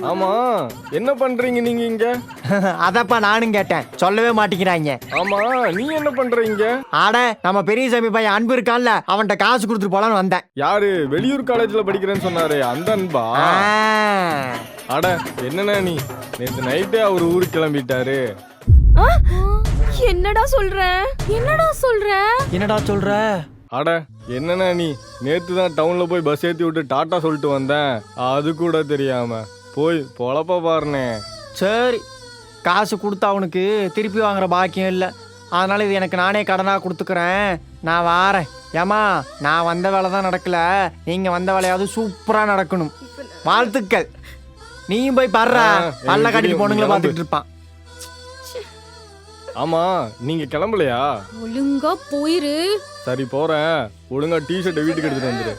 ஆமா, என்ன பண்றீங்க நீங்க இங்க? அதப்பா நானும் கேட்டேன், சொல்லவே மாட்டேங்கிறாங்க. ஆமா, நீ என்ன பண்றீங்க? ஆட நம்ம பெரியசாமி பையன் அன்பு இருக்கான்ல, அவன்கிட்ட காசு கொடுத்துட்டு போலான்னு வந்தேன். யாரு வெளியூர் காலேஜ்ல படிக்கிறேன்னு சொன்னாரே அந்த அன்பா? அட என்னண்ணா நீ, நேத்து நைட்டே அவர் ஊருக்கு கிளம்பிட்டாரு. என்னடா சொல்ற? என்னடா சொல்ற? அட என்னண்ணா நீ, நேத்து தான் டவுன்ல போய் பஸ் ஏத்தி விட்டு டாட்டா சொல்லிட்டு வந்தேன், அது கூட தெரியாம போய் பொழப்ப பாருனே. சரி, காசு கொடுத்தா அவனுக்கு திருப்பி வாங்குற பாக்கியம் இல்லை, அதனால இது எனக்கு நானே கடனாக கொடுத்துக்கிறேன். நான் வாரேன். ஏமா, நான் வந்த வேலை தான் நடக்கல, நீங்கள் வந்த வேலையாவது சூப்பராக நடக்கணும். வாழ்த்துக்கள். நீயும் போய் பாடுறா, பல்ல கட்டிட்டு போனுங்கள பார்த்துக்கிட்டு இருப்பான். ஆமா, நீங்க கிளம்பலையா? ஒழுங்கா போயிரு. சரி போறேன், ஒழுங்கா டிஷர்ட்டை வீட்டுக்கு எடுத்துட்டு வந்துரு.